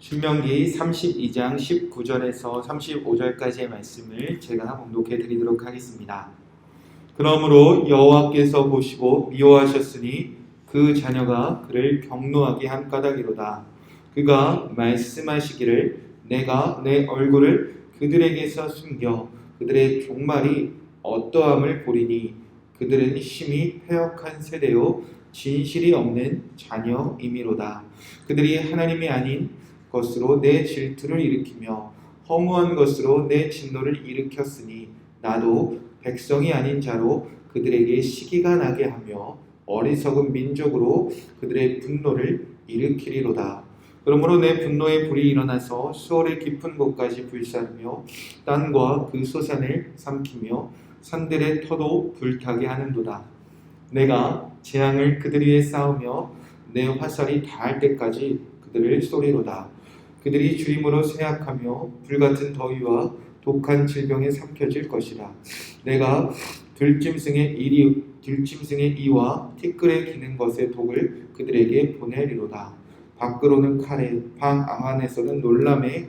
신명기 32장 19절에서 35절까지의 말씀을 제가 봉독해 드리도록 하겠습니다. 그러므로 여호와께서 보시고 미워하셨으니 그 자녀가 그를 경노하게 한 까닭이로다. 그가 말씀하시기를 내가 내 얼굴을 그들에게서 숨겨 그들의 종말이 어떠함을 보리니 그들은 심히 패역한 세대요 진실이 없는 자녀이미로다. 그들이 하나님이 아닌 것으로 내 질투를 일으키며 허무한 것으로 내 진노를 일으켰으니 나도 백성이 아닌 자로 그들에게 시기가 나게 하며 어리석은 민족으로 그들의 분노를 일으키리로다. 그러므로 내 분노의 불이 일어나서 수월의 깊은 곳까지 불사르며 땅과 그 소산을 삼키며 산들의 터도 불타게 하는도다. 내가 재앙을 그들 위에 쌓으며 내 화살이 닿을 때까지 그들을 쏘리로다. 그들이 주림으로 쇠약하며 불같은 더위와 독한 질병에 삼켜질 것이라. 내가 들짐승의 이와 티끌에 기는 것의 독을 그들에게 보내리로다. 밖으로는 칼에, 방 안에서는 놀람에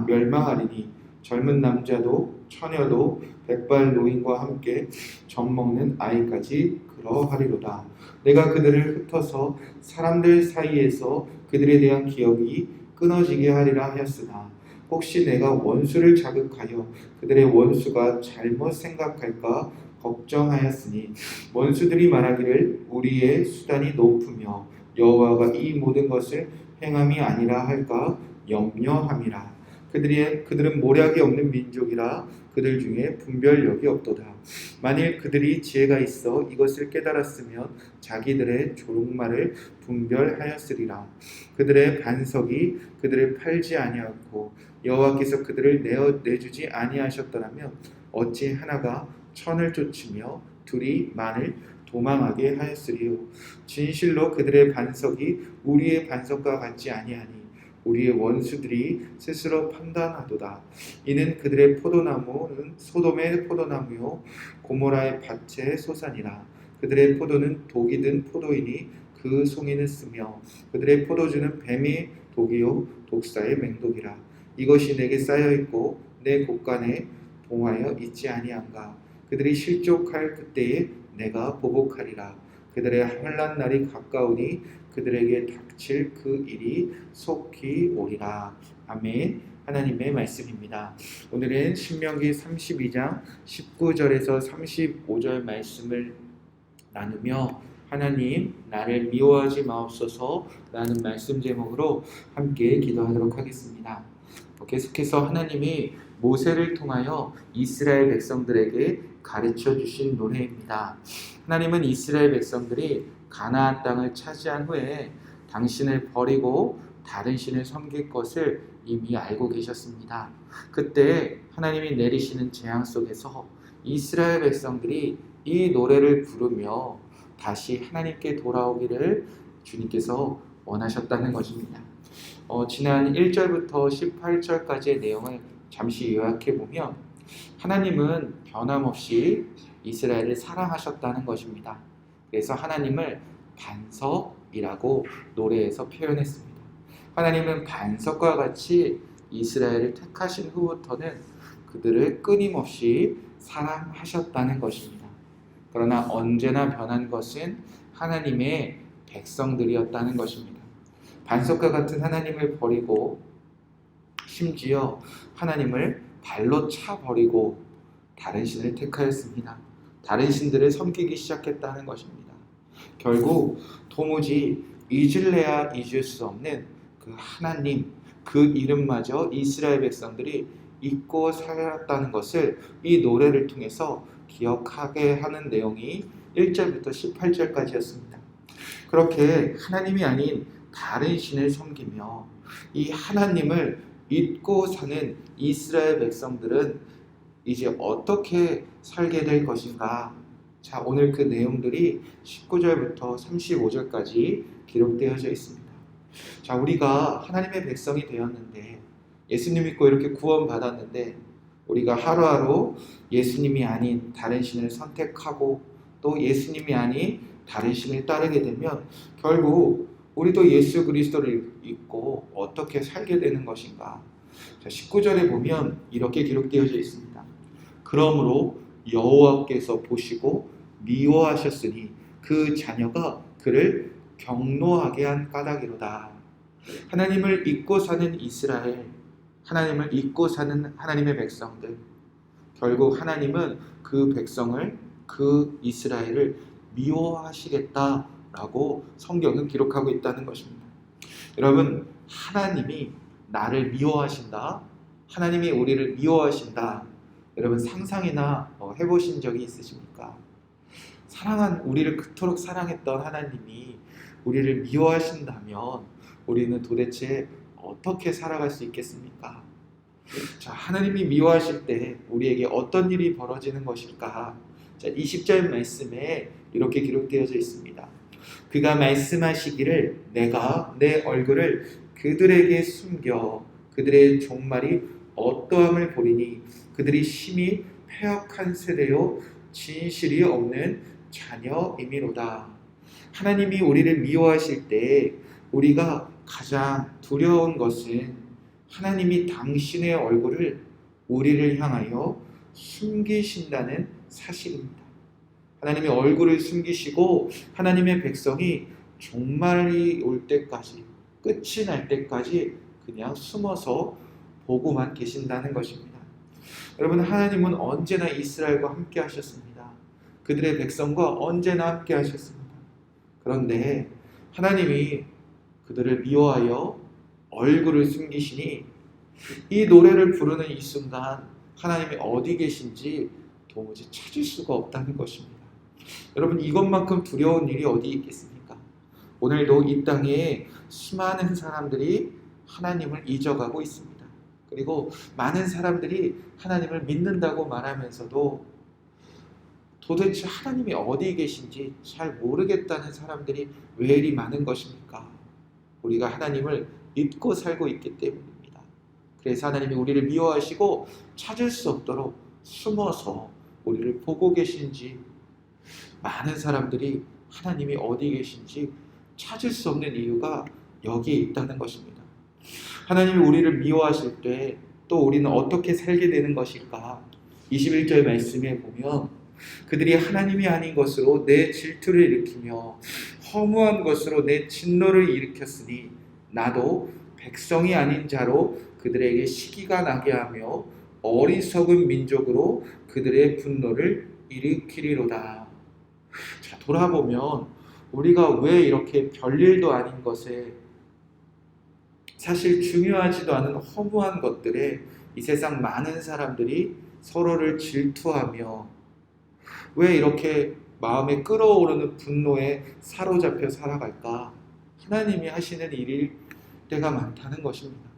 멸망하리니 젊은 남자도 처녀도 백발 노인과 함께 젖먹는 아이까지 그러하리로다. 내가 그들을 흩어서 사람들 사이에서 그들에 대한 기억이 끊어지게 하리라 하였으나 혹시 내가 원수를 자극하여 그들의 원수가 잘못 생각할까 걱정하였으니 원수들이 말하기를 우리의 수단이 높으며 여호와가 이 모든 것을 행함이 아니라 할까 염려함이라. 그들은 모략이 없는 민족이라 그들 중에 분별력이 없도다. 만일 그들이 지혜가 있어 이것을 깨달았으면 자기들의 조롱말을 분별하였으리라. 그들의 반석이 그들을 팔지 아니하였고 여호와께서 그들을 내주지 아니하셨더라면 어찌 하나가 천을 쫓으며 둘이 만을 도망하게 하였으리요. 진실로 그들의 반석이 우리의 반석과 같지 아니하니 우리의 원수들이 스스로 판단하도다. 이는 그들의 포도나무는 소돔의 포도나무요 고모라의 밭의 소산이라. 그들의 포도는 독이 든 포도이니 그 송이는 쓰며 그들의 포도주는 뱀의 독이요 독사의 맹독이라. 이것이 내게 쌓여있고 내 곳간에 봉하여 있지 아니한가. 그들이 실족할 그때에 내가 보복하리라. 그들의 환난 날이 가까우니 그들에게 닥칠 그 일이 속히 오리라. 아멘. 하나님의 말씀입니다. 오늘은 신명기 32장 19절에서 35절 말씀을 나누며 하나님 나를 미워하지 마옵소서 라는 말씀 제목으로 함께 기도하도록 하겠습니다. 계속해서 하나님이 모세를 통하여 이스라엘 백성들에게 가르쳐 주신 노래입니다. 하나님은 이스라엘 백성들이 가나안 땅을 차지한 후에 당신을 버리고 다른 신을 섬길 것을 이미 알고 계셨습니다. 그때 하나님이 내리시는 재앙 속에서 이스라엘 백성들이 이 노래를 부르며 다시 하나님께 돌아오기를 주님께서 원하셨다는 것입니다. 지난 1절부터 18절까지의 내용을 잠시 요약해 보면 하나님은 변함없이 이스라엘을 사랑하셨다는 것입니다. 그래서 하나님을 반석이라고 노래에서 표현했습니다. 하나님은 반석과 같이 이스라엘을 택하신 후부터는 그들을 끊임없이 사랑하셨다는 것입니다. 그러나 언제나 변한 것은 하나님의 백성들이었다는 것입니다. 반석과 같은 하나님을 버리고 심지어 하나님을 발로 차버리고 다른 신을 택하였습니다. 다른 신들을 섬기기 시작했다는 것입니다. 결국 도무지 잊을래야 잊을 수 없는 그 하나님, 그 이름마저 이스라엘 백성들이 잊고 살았다는 것을 이 노래를 통해서 기억하게 하는 내용이 1절부터 18절까지였습니다. 그렇게 하나님이 아닌 다른 신을 섬기며 이 하나님을 잊고 사는 이스라엘 백성들은 이제 어떻게 살게 될 것인가? 자, 오늘 그 내용들이 19절부터 35절까지 기록되어져 있습니다. 자, 우리가 하나님의 백성이 되었는데 예수님 믿고 이렇게 구원받았는데 우리가 하루하루 예수님이 아닌 다른 신을 선택하고 또 예수님이 아닌 다른 신을 따르게 되면 결국 우리도 예수 그리스도를 믿고 어떻게 살게 되는 것인가? 자, 19절에 보면 이렇게 기록되어져 있습니다. 그러므로 여호와께서 보시고 미워하셨으니 그 자녀가 그를 경노하게 한 까닭이로다. 하나님을 잊고 사는 이스라엘, 하나님을 잊고 사는 하나님의 백성들, 결국 하나님은 그 백성을, 그 이스라엘을 미워하시겠다라고 성경은 기록하고 있다는 것입니다. 여러분, 하나님이 나를 미워하신다, 하나님이 우리를 미워하신다, 여러분 상상이나 해보신 적이 있으십니까? 우리를 그토록 사랑했던 하나님이 우리를 미워하신다면 우리는 도대체 어떻게 살아갈 수 있겠습니까? 자, 하나님이 미워하실 때 우리에게 어떤 일이 벌어지는 것일까? 자, 20절 말씀에 이렇게 기록되어져 있습니다. 그가 말씀하시기를 내가 내 얼굴을 그들에게 숨겨 그들의 종말이 어떠함을 보리니 그들이 심히 패역한 세대요 진실이 없는 자녀이미로다. 하나님이 우리를 미워하실 때 우리가 가장 두려운 것은 하나님이 당신의 얼굴을 우리를 향하여 숨기신다는 사실입니다. 하나님의 얼굴을 숨기시고 하나님의 백성이 종말이 올 때까지, 끝이 날 때까지 그냥 숨어서 보고만 계신다는 것입니다. 여러분, 하나님은 언제나 이스라엘과 함께 하셨습니다. 그들의 백성과 언제나 함께 하셨습니다. 그런데 하나님이 그들을 미워하여 얼굴을 숨기시니 이 노래를 부르는 이 순간 하나님이 어디 계신지 도무지 찾을 수가 없다는 것입니다. 여러분, 이것만큼 두려운 일이 어디 있겠습니까? 오늘도 이 땅에 수많은 사람들이 하나님을 잊어가고 있습니다. 그리고 많은 사람들이 하나님을 믿는다고 말하면서도 도대체 하나님이 어디 계신지 잘 모르겠다는 사람들이 왜 이리 많은 것입니까? 우리가 하나님을 잊고 살고 있기 때문입니다. 그래서 하나님이 우리를 미워하시고 찾을 수 없도록 숨어서 우리를 보고 계신지, 많은 사람들이 하나님이 어디 계신지 찾을 수 없는 이유가 여기에 있다는 것입니다. 하나님이 우리를 미워하실 때 또 우리는 어떻게 살게 되는 것일까? 21절 말씀에 보면 그들이 하나님이 아닌 것으로 내 질투를 일으키며 허무한 것으로 내 진노를 일으켰으니 나도 백성이 아닌 자로 그들에게 시기가 나게 하며 어리석은 민족으로 그들의 분노를 일으키리로다. 자, 돌아보면 우리가 왜 이렇게 별일도 아닌 것에, 사실 중요하지도 않은 허무한 것들에 이 세상 많은 사람들이 서로를 질투하며 왜 이렇게 마음에 끓어오르는 분노에 사로잡혀 살아갈까? 하나님이 하시는 일일 때가 많다는 것입니다.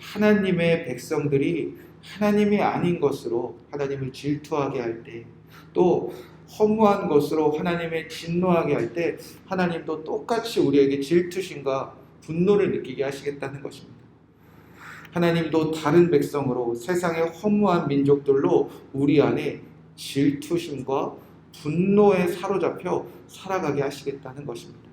하나님의 백성들이 하나님이 아닌 것으로 하나님을 질투하게 할 때, 또 허무한 것으로 하나님의 진노하게 할 때 하나님도 똑같이 우리에게 질투심과 분노를 느끼게 하시겠다는 것입니다. 하나님도 다른 백성으로 세상의 허무한 민족들로 우리 안에 질투심과 분노에 사로잡혀 살아가게 하시겠다는 것입니다.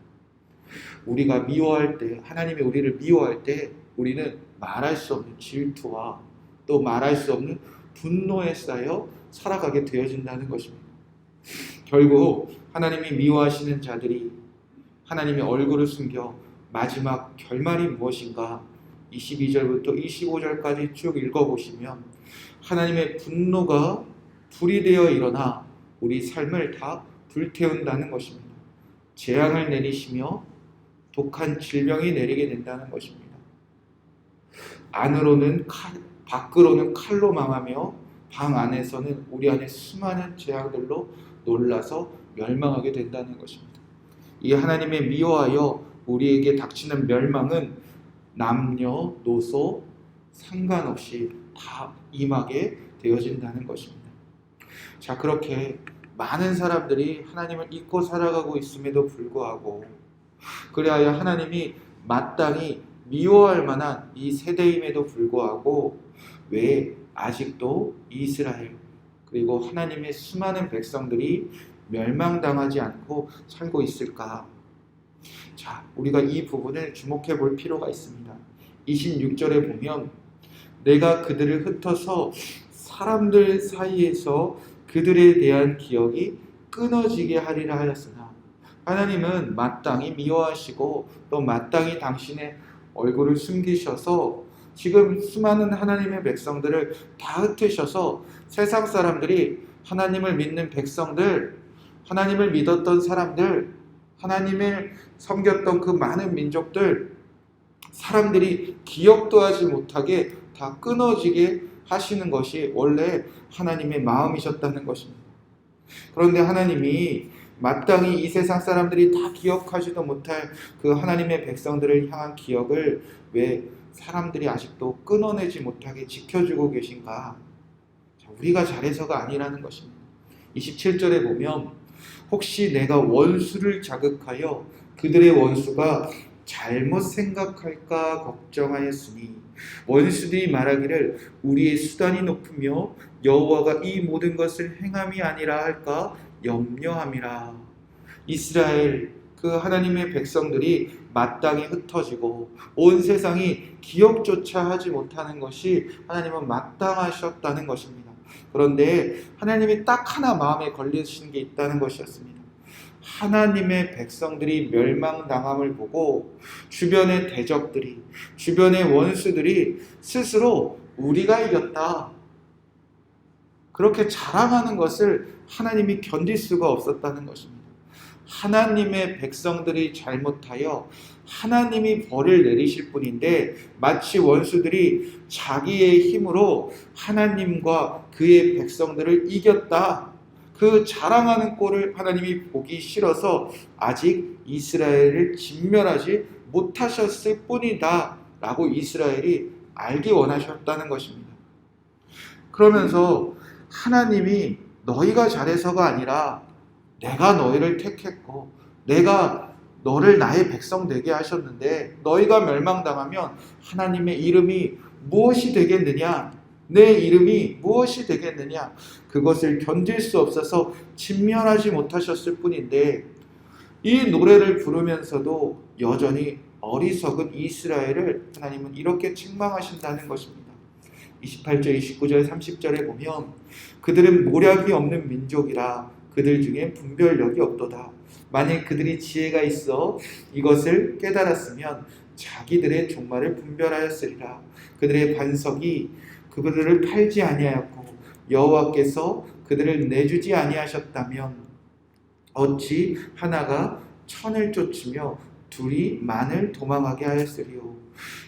우리가 미워할 때, 하나님이 우리를 미워할 때 우리는 말할 수 없는 질투와 또 말할 수 없는 분노에 쌓여 살아가게 되어진다는 것입니다. 결국 하나님이 미워하시는 자들이 하나님의 얼굴을 숨겨 마지막 결말이 무엇인가? 22절부터 25절까지 쭉 읽어보시면 하나님의 분노가 불이 되어 일어나 우리 삶을 다 불태운다는 것입니다. 재앙을 내리시며 독한 질병이 내리게 된다는 것입니다. 밖으로는 칼로 망하며 방 안에서는 우리 안에 수많은 재앙들로 놀라서 멸망하게 된다는 것입니다. 이 하나님의 미워하여 우리에게 닥치는 멸망은 남녀노소 상관없이 다 임하게 되어진다는 것입니다. 자, 그렇게 많은 사람들이 하나님을 잊고 살아가고 있음에도 불구하고, 그리하여 하나님이 마땅히 미워할 만한 이 세대임에도 불구하고 왜 아직도 이스라엘 그리고 하나님의 수많은 백성들이 멸망당하지 않고 살고 있을까? 자, 우리가 이 부분을 주목해 볼 필요가 있습니다. 26절에 보면 내가 그들을 흩어서 사람들 사이에서 그들에 대한 기억이 끊어지게 하리라 하였으나, 하나님은 마땅히 미워하시고 또 마땅히 당신의 얼굴을 숨기셔서 지금 수많은 하나님의 백성들을 다 흩으셔서 세상 사람들이 하나님을 믿는 백성들, 하나님을 믿었던 사람들, 하나님을 섬겼던 그 많은 민족들, 사람들이 기억도 하지 못하게 다 끊어지게 하시는 것이 원래 하나님의 마음이셨다는 것입니다. 그런데 하나님이 마땅히 이 세상 사람들이 다 기억하지도 못할 그 하나님의 백성들을 향한 기억을 왜 사람들이 아직도 끊어내지 못하게 지켜주고 계신가? 우리가 잘해서가 아니라는 것입니다. 27절에 보면 혹시 내가 원수를 자극하여 그들의 원수가 잘못 생각할까 걱정하였으니, 원수들이 말하기를 우리의 수단이 높으며 여호와가 이 모든 것을 행함이 아니라 할까 염려함이라. 이스라엘 그 하나님의 백성들이 마땅히 흩어지고 온 세상이 기억조차 하지 못하는 것이 하나님은 마땅하셨다는 것입니다. 그런데 하나님이 딱 하나 마음에 걸리신 게 있다는 것이었습니다. 하나님의 백성들이 멸망당함을 보고 주변의 대적들이, 주변의 원수들이 스스로 우리가 이겼다, 그렇게 자랑하는 것을 하나님이 견딜 수가 없었다는 것입니다. 하나님의 백성들이 잘못하여 하나님이 벌을 내리실 뿐인데 마치 원수들이 자기의 힘으로 하나님과 그의 백성들을 이겼다, 그 자랑하는 꼴을 하나님이 보기 싫어서 아직 이스라엘을 진멸하지 못하셨을 뿐이다 라고 이스라엘이 알기 원하셨다는 것입니다. 그러면서 하나님이 너희가 잘해서가 아니라 내가 너희를 택했고 내가 너를 나의 백성 되게 하셨는데 너희가 멸망당하면 하나님의 이름이 무엇이 되겠느냐, 내 이름이 무엇이 되겠느냐, 그것을 견딜 수 없어서 진멸하지 못하셨을 뿐인데, 이 노래를 부르면서도 여전히 어리석은 이스라엘을 하나님은 이렇게 책망하신다는 것입니다. 28절, 29절, 30절에 보면 그들은 모략이 없는 민족이라 그들 중에 분별력이 없도다. 만일 그들이 지혜가 있어 이것을 깨달았으면 자기들의 종말을 분별하였으리라. 그들의 반석이 그들을 팔지 아니하였고 여호와께서 그들을 내주지 아니하셨다면 어찌 하나가 천을 쫓으며 둘이 만을 도망하게 하였으리요.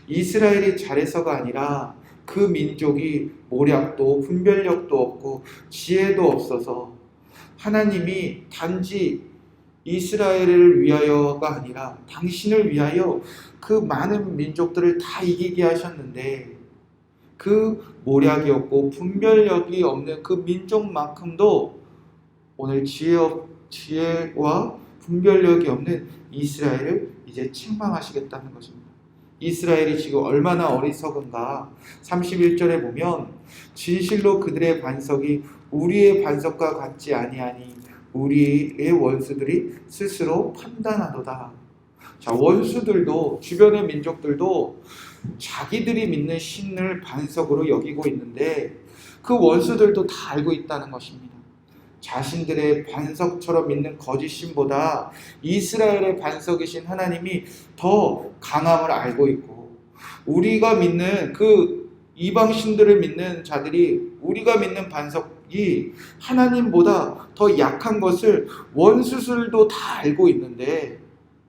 이스라엘이 잘해서가 아니라 그 민족이 모략도 분별력도 없고 지혜도 없어서 하나님이 단지 이스라엘을 위하여가 아니라 당신을 위하여 그 많은 민족들을 다 이기게 하셨는데, 그 모략이 없고 분별력이 없는 그 민족만큼도 오늘 지혜와 분별력이 없는 이스라엘을 이제 책망하시겠다는 것입니다. 이스라엘이 지금 얼마나 어리석은가. 31절에 보면 진실로 그들의 반석이 우리의 반석과 같지 아니하니 우리의 원수들이 스스로 판단하도다. 자, 원수들도, 주변의 민족들도 자기들이 믿는 신을 반석으로 여기고 있는데 그 원수들도 다 알고 있다는 것입니다. 자신들의 반석처럼 믿는 거짓 신보다 이스라엘의 반석이신 하나님이 더 강함을 알고 있고, 우리가 믿는 그 이방 신들을 믿는 자들이 우리가 믿는 반석이 하나님보다 더 약한 것을 원수들도 다 알고 있는데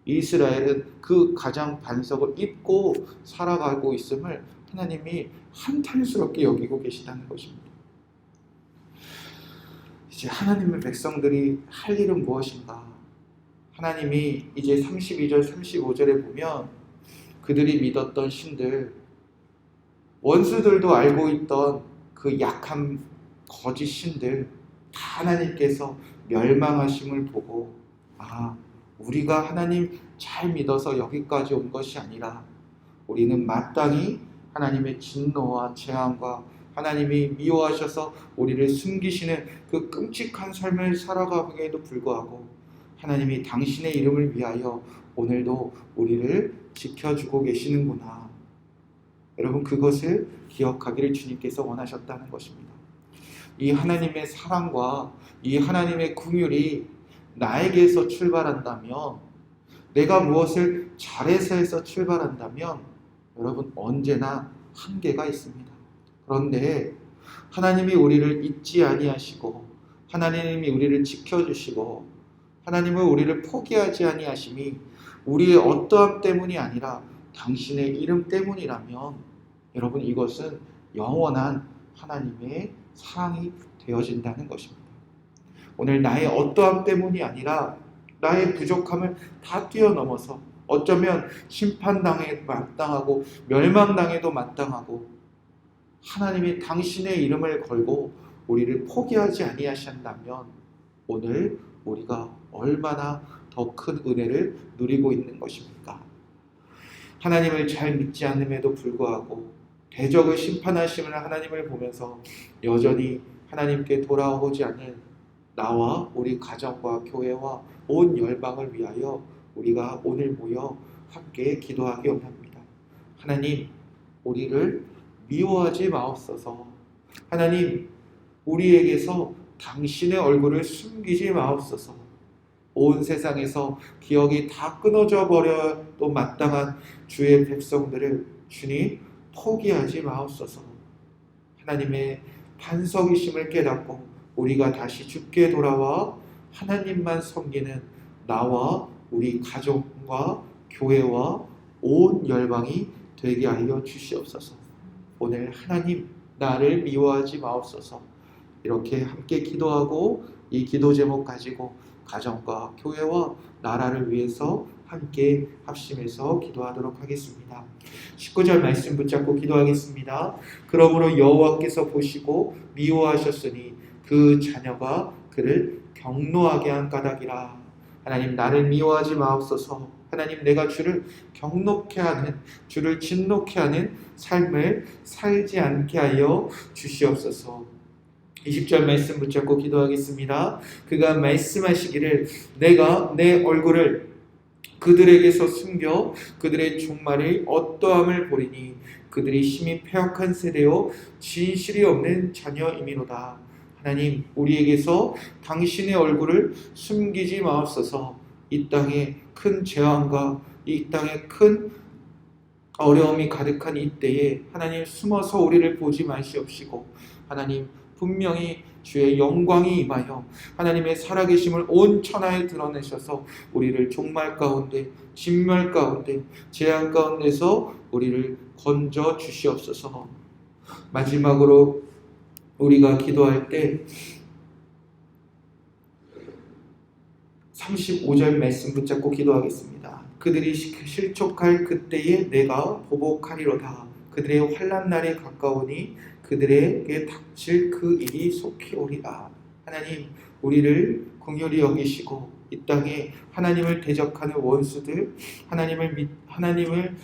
이스라엘은 그 가장 반석을 입고 살아가고 있음을 하나님이 한탄스럽게 여기고 계시다는 것입니다. 이제 하나님의 백성들이 할 일은 무엇인가? 하나님이 이제 32절, 35절에 보면 그들이 믿었던 신들, 원수들도 알고 있던 그 약한 거짓 신들 다 하나님께서 멸망하심을 보고, 우리가 하나님 잘 믿어서 여기까지 온 것이 아니라 우리는 마땅히 하나님의 진노와 재앙과 하나님이 미워하셔서 우리를 숨기시는 그 끔찍한 삶을 살아가기에도 불구하고 하나님이 당신의 이름을 위하여 오늘도 우리를 지켜주고 계시는구나. 여러분 그것을 기억하기를 주님께서 원하셨다는 것입니다. 이 하나님의 사랑과 이 하나님의 긍휼이 나에게서 출발한다면, 내가 무엇을 잘해서에서 출발한다면 여러분 언제나 한계가 있습니다. 그런데 하나님이 우리를 잊지 아니하시고 하나님이 우리를 지켜주시고 하나님은 우리를 포기하지 아니하심이 우리의 어떠함 때문이 아니라 당신의 이름 때문이라면 여러분 이것은 영원한 하나님의 사랑이 되어진다는 것입니다. 오늘 나의 어떠함 때문이 아니라 나의 부족함을 다 뛰어넘어서 어쩌면 심판당해 마땅하고 멸망당해도 마땅하고 하나님이 당신의 이름을 걸고 우리를 포기하지 아니하신다면 오늘 우리가 얼마나 더 큰 은혜를 누리고 있는 것입니까? 하나님을 잘 믿지 않음에도 불구하고 대적을 심판하시는 하나님을 보면서 여전히 하나님께 돌아오지 않는 나와 우리 가정과 교회와 온 열방을 위하여 우리가 오늘 모여 함께 기도하기 원합니다. 하나님, 우리를 미워하지 마옵소서. 하나님, 우리에게서 당신의 얼굴을 숨기지 마옵소서. 온 세상에서 기억이 다 끊어져 버려도 마땅한 주의 백성들을 주님 포기하지 마옵소서. 하나님의 반석이심을 깨닫고 우리가 다시 주께 돌아와 하나님만 섬기는 나와 우리 가족과 교회와 온 열방이 되게 하여 주시옵소서. 오늘 하나님 나를 미워하지 마옵소서. 이렇게 함께 기도하고 이 기도 제목 가지고 가정과 교회와 나라를 위해서 함께 합심해서 기도하도록 하겠습니다. 19절 말씀 붙잡고 기도하겠습니다. 그러므로 여호와께서 보시고 미워하셨으니 그 자녀가 그를 경노하게 한 까닭이라. 하나님 나를 미워하지 마옵소서. 하나님 내가 주를 경노케 하는, 주를 진노케 하는 삶을 살지 않게 하여 주시옵소서. 20절 말씀 붙잡고 기도하겠습니다. 그가 말씀하시기를 내가 내 얼굴을 그들에게서 숨겨 그들의 종말의 어떠함을 보리니 그들이 심히 패역한 세대요 진실이 없는 자녀이미로다. 하나님 우리에게서 당신의 얼굴을 숨기지 마옵소서. 이 땅에 큰 재앙과 이 땅에 큰 어려움이 가득한 이때에 하나님 숨어서 우리를 보지 마시옵시고 하나님 분명히 주의 영광이 임하여 하나님의 살아계심을 온 천하에 드러내셔서 우리를 종말 가운데 진멸 가운데 재앙 가운데서 우리를 건져 주시옵소서. 마지막으로 우리가 기도할 때 35절 말씀 붙잡고 기도하겠습니다. 그들이 실족할 그때에 내가 보복하리로다. 그들의 환난 날이 가까우니 그들에게 닥칠 그 일이 속히 오리라. 하나님 우리를 긍휼히 여기시고 이 땅에 하나님을 대적하는 원수들, 하나님을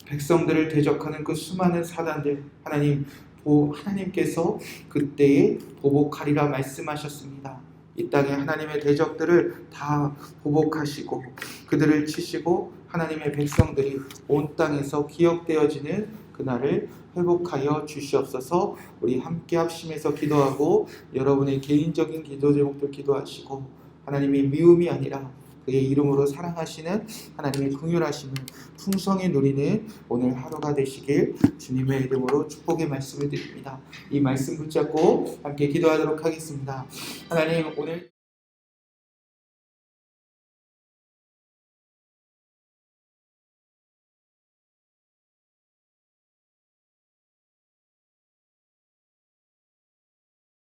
백성들을 대적하는 그 수많은 사단들, 하나님께서 그때에 보복하리라 말씀하셨습니다. 이 땅에 하나님의 대적들을 다 보복하시고 그들을 치시고 하나님의 백성들이 온 땅에서 기억되어지는 그날을 회복하여 주시옵소서. 우리 함께 합심해서 기도하고 여러분의 개인적인 기도 제목들 기도하시고 하나님의 미움이 아니라 그의 이름으로 사랑하시는 하나님의 긍휼하심을 풍성히 누리는 오늘 하루가 되시길 주님의 이름으로 축복의 말씀을 드립니다. 이 말씀 붙잡고 함께 기도하도록 하겠습니다. 하나님 오늘